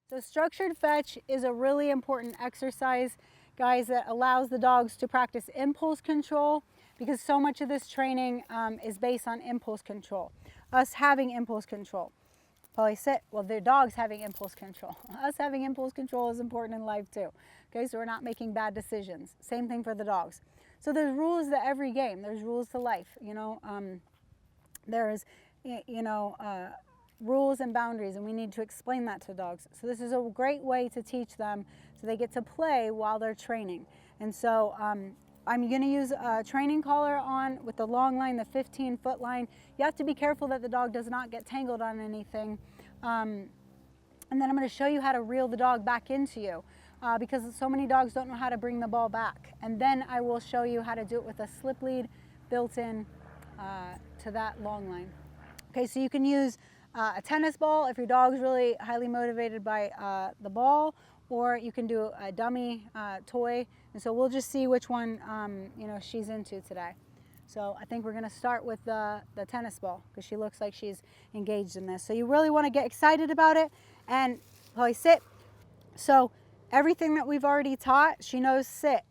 So structured fetch is a really important exercise, guys, that allows the dogs to practice impulse control, because so much of this training is based on impulse control, us having impulse control. Polly, sit. Well, their dog's having impulse control. Us having impulse control is important in life too. Okay, so we're not making bad decisions. Same thing for the dogs. So there's rules to every game. There's rules to life. There's, rules and boundaries, and we need to explain that to dogs. So this is a great way to teach them so they get to play while they're training. And so I'm going to use a training collar on with the long line, the 15-foot line. You have to be careful that the dog does not get tangled on anything. And then I'm going to show you how to reel the dog back into you, because so many dogs don't know how to bring the ball back. And then I will show you how to do it with a slip lead built in to that long line. Okay, so you can use a tennis ball if your dog's really highly motivated by the ball, or you can do a dummy toy. And so we'll just see which one she's into today. So I think we're going to start with the tennis ball, because she looks like she's engaged in this. So you really want to get excited about it. And Polly, sit. So everything that we've already taught, she knows sit.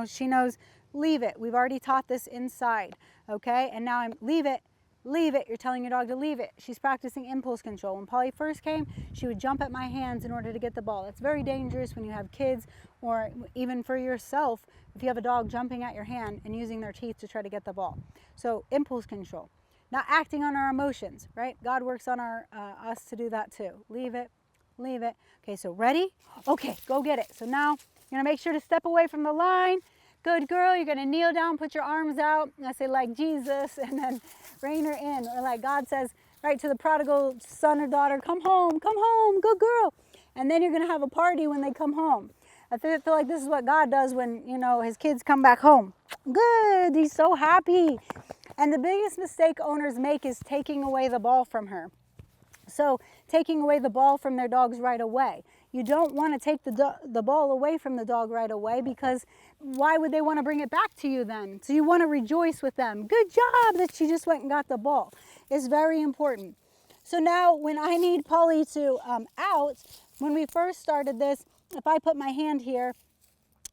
She knows leave it. We've already taught this inside. Okay, and now I'm leave it. Leave it. You're telling your dog to leave it. She's practicing impulse control. When Polly first came, she would jump at my hands in order to get the ball. That's very dangerous when you have kids, or even for yourself if you have a dog jumping at your hand and using their teeth to try to get the ball. So impulse control. Not acting on our emotions, right? God works on us to do that too. Leave it. Leave it. Okay, so ready? Okay, go get it. So now you're going to make sure to step away from the line. Good girl. You're going to kneel down, put your arms out. I say like Jesus, and then rein her in. Or like God says, right, to the prodigal son or daughter, come home, good girl. And then you're going to have a party when they come home. I feel like this is what God does when, his kids come back home. Good. He's so happy. And the biggest mistake owners make is taking away the ball from her. So taking away the ball from their dogs right away. You don't want to take the ball away from the dog right away, because why would they want to bring it back to you then? So you want to rejoice with them. Good job that she just went and got the ball. It's very important. So now when I need Polly to out, when we first started this, if I put my hand here,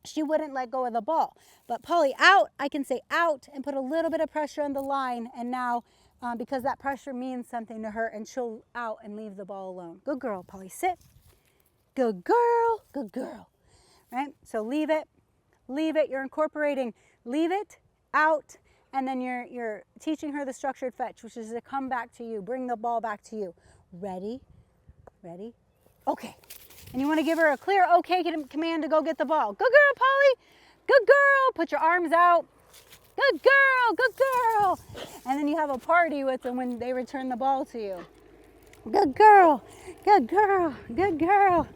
she wouldn't let go of the ball. But Polly out, I can say out and put a little bit of pressure on the line, and now because that pressure means something to her, and she'll out and leave the ball alone. Good girl, Polly, sit. Good girl, good girl. Right? So leave it, you're incorporating leave it, out, and then you're teaching her the structured fetch, which is to come back to you, bring the ball back to you. Ready, ready, okay. And you want to give her a clear okay command to go get the ball. Good girl, Polly, good girl. Put your arms out. Good girl, good girl. And then you have a party with them when they return the ball to you. Good girl, good girl, good girl.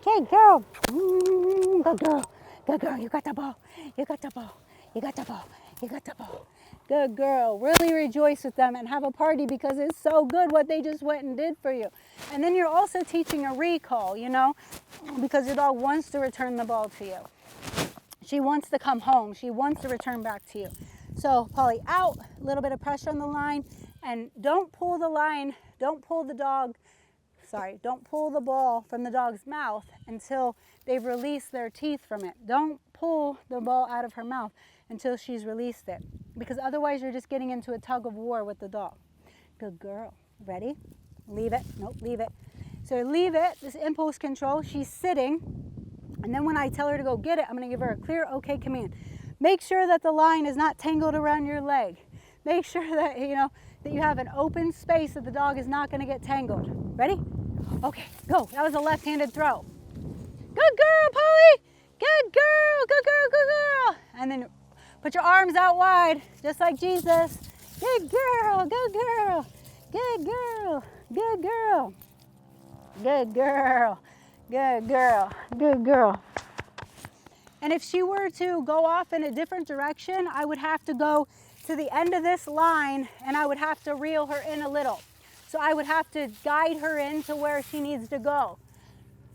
Good girl. Good girl. Good girl. You got the ball. You got the ball. You got the ball. You got the ball. Good girl. Really rejoice with them and have a party, because it's so good what they just went and did for you. And then you're also teaching a recall, because your dog wants to return the ball to you. She wants to come home. She wants to return back to you. So Polly out, a little bit of pressure on the line, and don't pull the line. Don't pull the ball from the dog's mouth until they've released their teeth from it. Don't pull the ball out of her mouth until she's released it, because otherwise you're just getting into a tug of war with the dog. Good girl. Ready? Leave it. Nope, leave it. So leave it, this impulse control. She's sitting, and then when I tell her to go get it, I'm going to give her a clear okay command. Make sure that the line is not tangled around your leg. Make sure that, that you have an open space, that the dog is not going to get tangled. Ready? Okay, go. That was a left-handed throw. Good girl, Polly. Good girl, good girl, good girl. And then put your arms out wide, just like Jesus. Good girl, good girl, good girl, good girl, good girl, good girl, good girl. And if she were to go off in a different direction, I would have to go to the end of this line, and I would have to reel her in a little. So I would have to guide her into where she needs to go.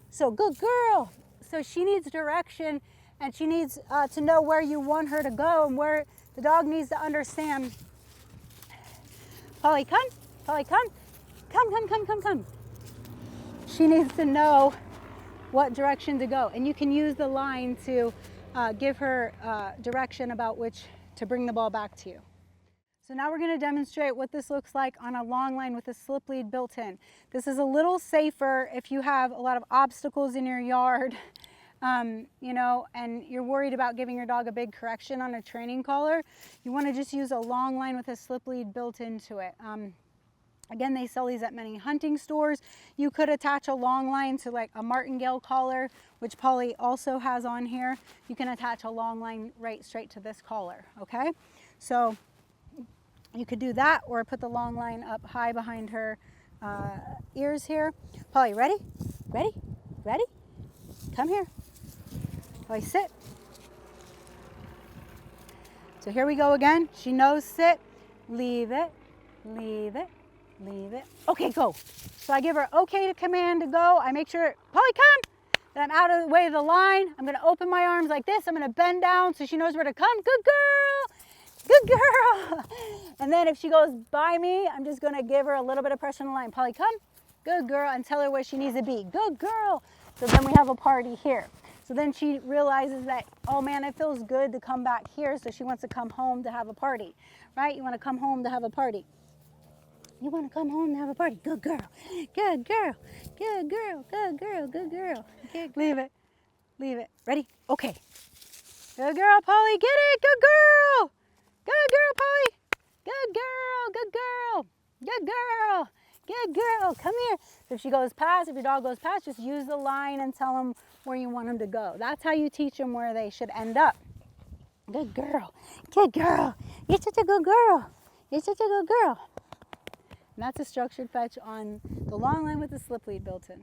So good girl. So she needs direction, and she needs to know where you want her to go, and where the dog needs to understand. Polly, come. Polly, come. Come. she needs to know what direction to go. And you can use the line to give her direction about which to bring the ball back to you. So now we're going to demonstrate what this looks like on a long line with a slip lead built in. This is a little safer if you have a lot of obstacles in your yard, you know, and you're worried about giving your dog a big correction on a training collar. You want to just use a long line with a slip lead built into it. Again, they sell these at many hunting stores. You could attach a long line to like a martingale collar, which Polly also has on here. You can attach a long line right straight to this collar, okay? So you could do that, or put the long line up high behind her ears here. Polly, ready? Ready? Ready? Come here. Polly, sit. So here we go again. She knows sit. Leave it. Leave it. Leave it. Okay, go. So I give her okay to command to go. I make sure, Polly, come. Then I'm out of the way of the line. I'm going to open my arms like this. I'm going to bend down so she knows where to come. Good girl. Good girl. And then if she goes by me, I'm just going to give her a little bit of pressure on the line. Polly, come. Good girl. And tell her where she needs to be. Good girl. So then we have a party here. So then she realizes that, oh man, it feels good to come back here. So she wants to come home to have a party, right? You want to come home to have a party. You want to come home and have a party. Good girl. Good girl. Good girl. Good girl. Good girl. Good. Leave it. Leave it. Ready? Okay. Good girl, Polly. Get it. Good girl. Good girl, Polly. Good girl. Good girl. Good girl. Good girl. Come here. So if she goes past, if your dog goes past, just use the line and tell them where you want them to go. That's how you teach them where they should end up. Good girl. Good girl. You're such a good girl. You're such a good girl. And that's a structured fetch on the long line with the slip lead built in.